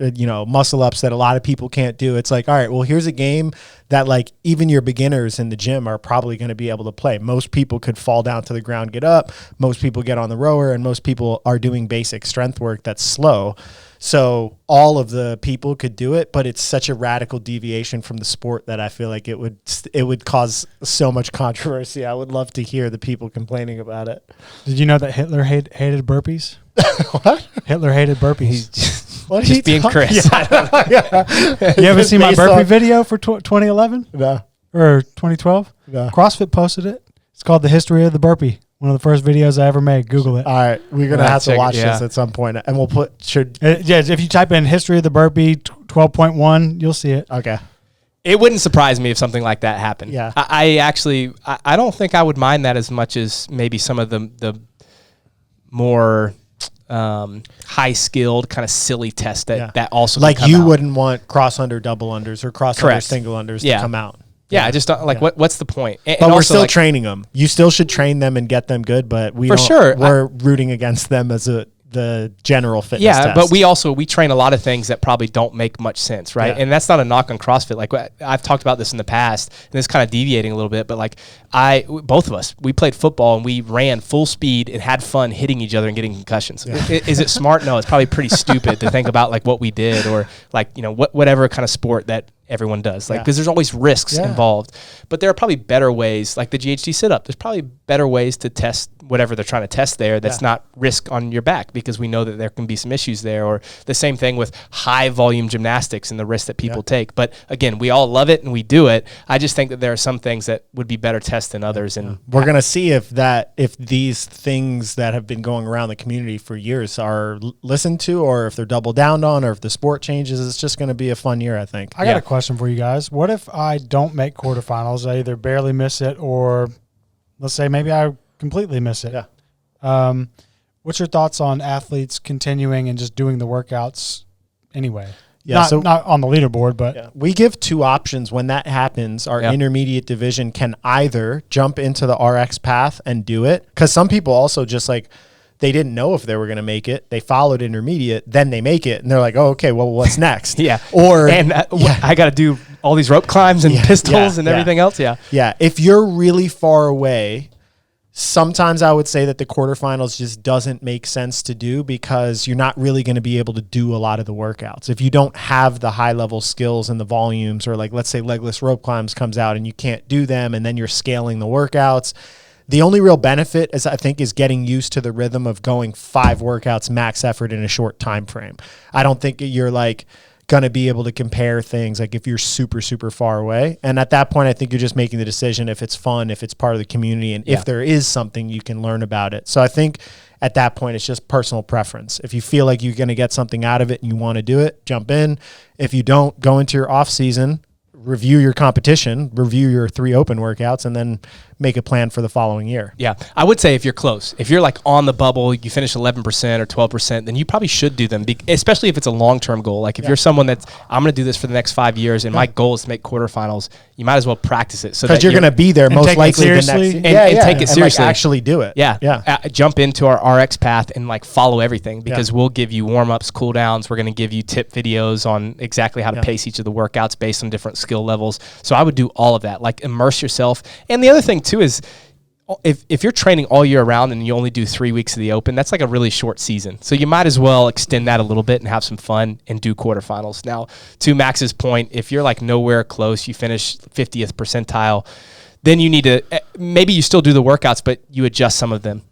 muscle ups that a lot of people can't do. It's like, all right, well, here's a game that like even your beginners in the gym are probably going to be able to play. Most people could fall down to the ground, get up. Most people get on the rower, and most people are doing basic strength work that's slow. So all of the people could do it, but it's such a radical deviation from the sport that I feel like it would cause so much controversy. I would love to hear the people complaining about it. Did you know that Hitler hated burpees? What? Hitler hated burpees. What Just being Chris. You ever seen my burpee video for 2011? No. Or 2012? No. CrossFit posted it. It's called The History of the Burpee. One of the first videos I ever made. Google it. All right, we're gonna have to watch this at some point, and we'll put if you type in History of the Burpee 12.1, you'll see it. Okay. It wouldn't surprise me if something like that happened. Yeah. I actually don't think I would mind that as much as maybe some of the more high-skilled kind of silly tests that also like come you out. Wouldn't want cross under double unders or cross under single unders to come out. Yeah, I just don't, like what's the point? But we're also still training them. You still should train them and get them good, but we're rooting against them as the general fitness test. But we train a lot of things that probably don't make much sense, right? And that's not a knock on CrossFit. Like I've talked about this in the past, and this is kind of deviating a little bit, but like both of us, we played football and we ran full speed and had fun hitting each other and getting concussions. Yeah. Is it smart? No, it's probably pretty stupid to think about like what we did or like, whatever kind of sport that everyone does, like, because there's always risks involved, but there are probably better ways, like the GHD sit-up. There's probably better ways to test whatever they're trying to test there that's not risk on your back, because we know that there can be some issues there. Or the same thing with high volume gymnastics and the risk that people take. But again, we all love it and we do it. I just think that there are some things that would be better tests than others. And we're going to see if these things that have been going around the community for years are listened to, or if they're doubled down on, or if the sport changes. It's just going to be a fun year, I think. I got a question for you guys. What if I don't make quarterfinals? I either barely miss it, or let's say maybe I completely miss it. Yeah. What's your thoughts on athletes continuing and just doing the workouts anyway? Yeah, not on the leaderboard, but we give two options when that happens. Our intermediate division can either jump into the RX path and do it, because some people also just like, they didn't know if they were going to make it. They followed intermediate, then they make it, and they're like, oh, okay, well, what's next? I got to do all these rope climbs and pistols and everything else. Yeah. If you're really far away, sometimes I would say that the quarterfinals just doesn't make sense to do, because you're not really going to be able to do a lot of the workouts. If you don't have the high level skills and the volumes, or like, let's say legless rope climbs comes out and you can't do them, and then you're scaling the workouts. The only real benefit is, I think, is getting used to the rhythm of going 5 workouts max effort in a short time frame. I don't think you're like going to be able to compare things like if you're super, super far away. And at that point, I think you're just making the decision if it's fun, if it's part of the community, and if there is something you can learn about it. So I think at that point, it's just personal preference. If you feel like you're going to get something out of it and you want to do it, jump in. If you don't, go into your off season, review your competition, review your 3 open workouts, and then make a plan for the following year. Yeah. I would say if you're close, if you're like on the bubble, you finish 11% or 12%, then you probably should do them, especially if it's a long-term goal. Like if you're someone that's, I'm going to do this for the next 5 years and my goal is to make quarterfinals, you might as well practice it. So because you're going to be there most likely the next and take it seriously. Like actually do it. Yeah. Jump into our RX path and like follow everything, because we'll give you warm-ups, cool downs. We're going to give you tip videos on exactly how to pace each of the workouts based on different skill levels. So I would do all of that, like immerse yourself. And the other thing too is, if you're training all year round and you only do 3 weeks of the open, that's like a really short season. So you might as well extend that a little bit and have some fun and do quarterfinals. Now, to Max's point, if you're like nowhere close, you finish 50th percentile, then you need to, maybe you still do the workouts, but you adjust some of them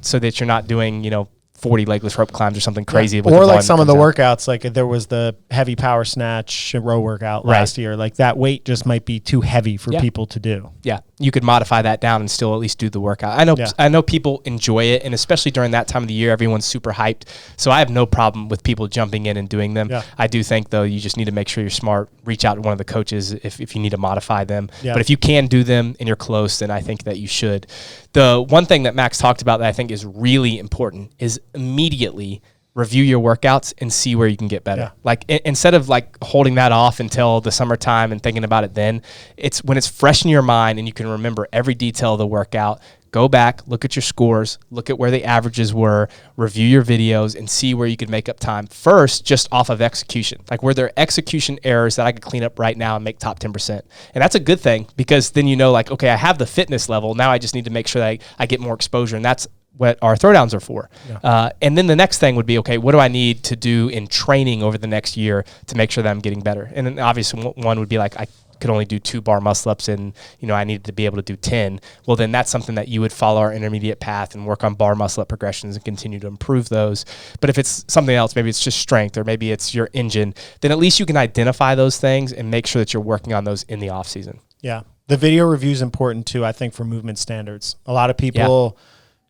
so that you're not doing, 40 legless rope climbs or something crazy. Or like some of the workouts, like there was the heavy power snatch row workout last year. Like that weight just might be too heavy for people to do. Yeah, you could modify that down and still at least do the workout. I know people enjoy it, and especially during that time of the year, everyone's super hyped. So I have no problem with people jumping in and doing them. Yeah. I do think, though, you just need to make sure you're smart. Reach out to one of the coaches if you need to modify them. Yeah. But if you can do them and you're close, then I think that you should. The one thing that Max talked about that I think is really important is immediately review your workouts and see where you can get better. Yeah. Like instead of like holding that off until the summertime and thinking about it then, it's when it's fresh in your mind and you can remember every detail of the workout. Go back, look at your scores, look at where the averages were, review your videos, and see where you could make up time. First, just off of execution. Like, were there execution errors that I could clean up right now and make top 10%? And that's a good thing, because then you know, like, okay, I have the fitness level. Now I just need to make sure that I get more exposure, and that's what our throwdowns are for. Yeah. And then the next thing would be, okay, what do I need to do in training over the next year to make sure that I'm getting better? And then obviously one would be like, I could only do 2 bar muscle ups and, I needed to be able to do 10. Well, then that's something that you would follow our intermediate path and work on bar muscle up progressions and continue to improve those. But if it's something else, maybe it's just strength or maybe it's your engine, then at least you can identify those things and make sure that you're working on those in the off season. Yeah. The video review is important too, I think, for movement standards. A lot of people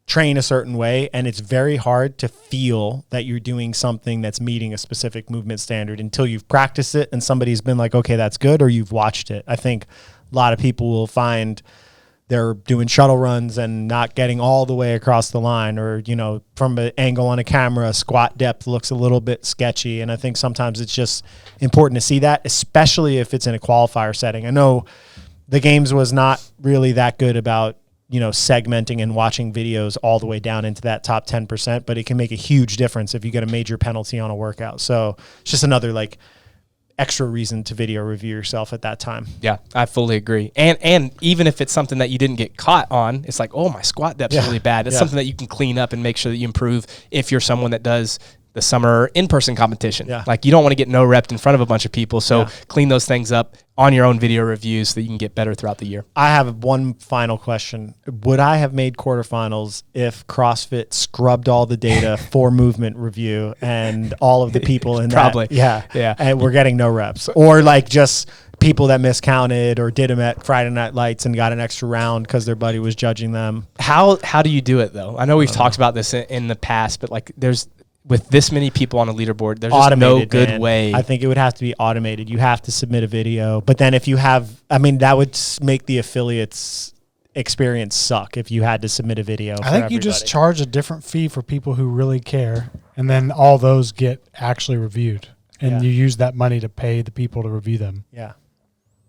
train a certain way, and it's very hard to feel that you're doing something that's meeting a specific movement standard until you've practiced it and somebody's been like, okay, that's good, or you've watched it. I think a lot of people will find they're doing shuttle runs and not getting all the way across the line, or, from an angle on a camera, squat depth looks a little bit sketchy. And I think sometimes it's just important to see that, especially if it's in a qualifier setting. I know the games was not really that good about segmenting and watching videos all the way down into that top 10%, but it can make a huge difference if you get a major penalty on a workout. So it's just another extra reason to video review yourself at that time. Yeah, I fully agree. And even if it's something that you didn't get caught on, it's like, oh, my squat depth's really bad. It's something that you can clean up and make sure that you improve if you're someone that does the summer in-person competition. Yeah. Like, you don't want to get no repped in front of a bunch of people. So clean those things up on your own video reviews so that you can get better throughout the year. I have one final question. Would I have made quarterfinals if CrossFit scrubbed all the data for movement review and all of the people in Probably. Yeah. And we're getting no reps, or just people that miscounted or did them at Friday Night Lights and got an extra round because their buddy was judging them. How do you do it though? I know we've talked about this in the past, but with this many people on a leaderboard, there's just no good way. I think it would have to be automated. You have to submit a video. But then if you have, that would make the affiliates experience suck if you had to submit a video. I think you just charge a different fee for people who really care, and then all those get actually reviewed. And you use that money to pay the people to review them. Yeah.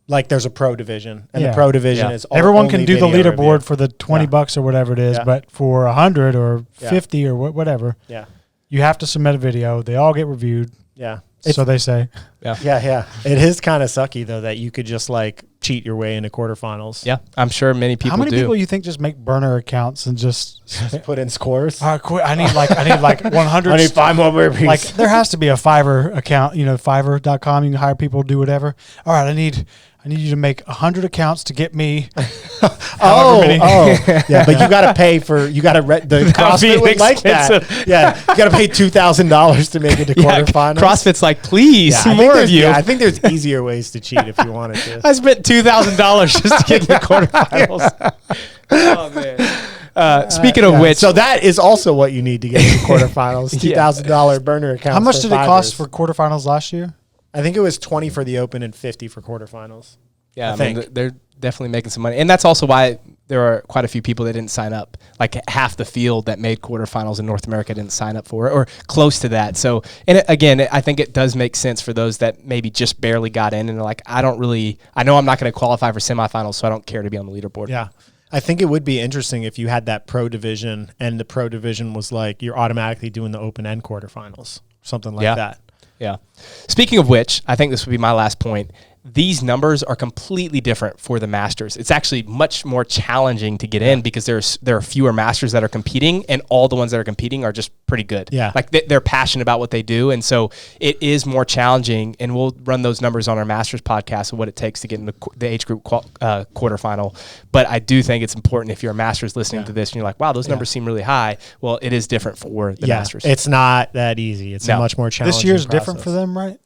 Like there's a pro division, and the pro division is everyone can do the leaderboard for the $20 or whatever it is, but for 100 or 50 or whatever. Yeah. You have to submit a video. They all get reviewed. Yeah. So they say. Yeah. It is kind of sucky, though, that you could just cheat your way into quarterfinals. Yeah. I'm sure many people do. How many people you think just make burner accounts and just put in scores? I need 100. I need 5 more burpees. There has to be a Fiverr account, Fiverr.com. You can hire people to do whatever. All right. I need you to make 100 accounts to get me. Yeah, but you got to pay for. You got to the CrossFit would like that. Yeah, you got to pay $2,000 to make it to quarterfinals. CrossFit's like, please, more of you. Yeah, I think there's easier ways to cheat if you wanted to. I spent $2,000 just to get in the quarterfinals. Oh man. Speaking of which, so that is also what you need to get into quarterfinals. $2,000 burner account. How much did it cost for quarterfinals last year? I think it was 20 for the Open and 50 for quarterfinals. Yeah, I mean, they're definitely making some money. And that's also why there are quite a few people that didn't sign up. Like half the field that made quarterfinals in North America didn't sign up for it, or close to that. So, and again, I think it does make sense for those that maybe just barely got in and they're like, I know I'm not going to qualify for semifinals, so I don't care to be on the leaderboard. Yeah. I think it would be interesting if you had that pro division and the pro division was you're automatically doing the Open and quarterfinals, something like that. Yeah. Speaking of which, I think this would be my last point. These numbers are completely different for the Masters. It's actually much more challenging to get in because there are fewer Masters that are competing, and all the ones that are competing are just pretty good. Yeah. Like they're passionate about what they do, and so it is more challenging, and we'll run those numbers on our Masters podcast of what it takes to get in the age group quarterfinal. But I do think it's important if you're a Masters listening to this and you're like, wow, those numbers seem really high. Well, it is different for the Masters. It's not that easy. It's a much more challenging This year's process. different for them, right?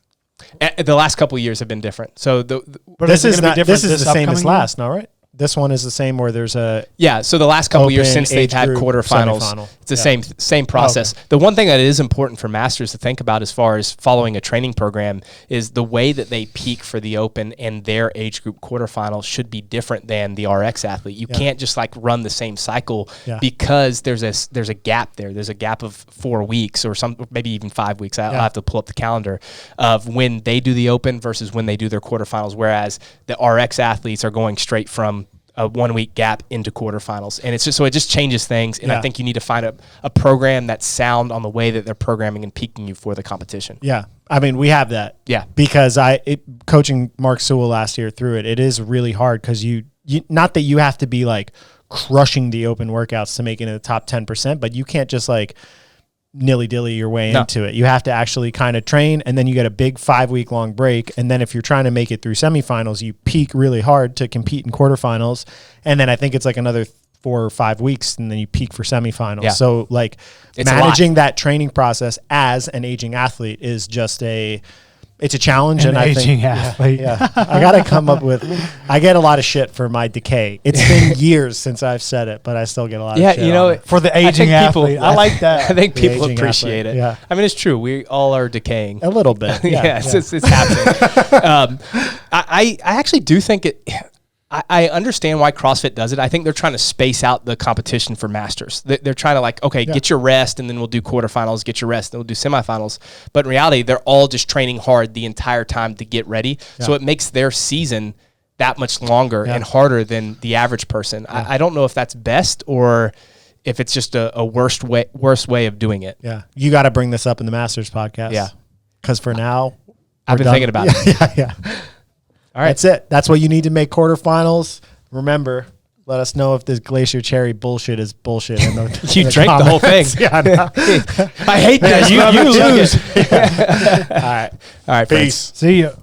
The last couple of years have been different. So but this is the same as last, no, right? this one is the same where there's a Yeah, so the last couple years Open, since they've age had group, quarterfinals, semifinal. it's the same process. okay. The one thing that is important for masters to think about as far as following a training program is the way that they peak for the Open and their age group quarterfinals should be different than the RX athlete. You can't just like run the same cycle because there's a gap there. There's a gap of 4 weeks or maybe even 5 weeks. I'll have to pull up the calendar of when they do the Open versus when they do their quarterfinals, whereas the RX athletes are going straight from a 1 week gap into quarterfinals. And it's just, so it just changes things. And I think you need to find a program that's sound on the way that they're programming and peaking you for the competition. Yeah. I mean, we have that. Yeah. Because coaching Mark Sewell last year through it is really hard because you not that you have to be like crushing the Open workouts to make it in the top 10%, but you can't just like nilly-dilly your way into it. You have to actually kind of train, and then you get a big 5 week long break. And then if you're trying to make it through semifinals, you peak really hard to compete in quarterfinals. And then I think it's like another 4 or 5 weeks, and then you peak for semifinals. Yeah. So like It's managing that training process as an aging athlete is just it's a challenge. An and aging I think, athlete. Yeah, I got to come up with, I get a lot of shit for my decay. It's been years since I've said it, but I still get a lot of shit. You know, For the aging athlete. I like that. I think The people aging appreciate athlete, it. yeah. I mean, it's true. We all are decaying. A little bit. Yeah, It's happening. I actually do think it. I understand why CrossFit does it. I think they're trying to space out the competition for masters. They're trying to like, okay, get your rest, and then we'll do quarterfinals. Get your rest, and we'll do semifinals. But in reality, they're all just training hard the entire time to get ready. So it makes their season that much longer and harder than the average person. I don't know if that's best or if it's just a worst way of doing it. Yeah. You got to bring this up in the Masters podcast. Yeah. Because for now, I've been thinking about it. Yeah. All right. That's it. That's what you need to make quarterfinals. Remember, let us know if this Glacier Cherry bullshit is bullshit. You drank the whole thing. Yeah, I know. I hate this. You lose. All right. All right. Peace. See ya.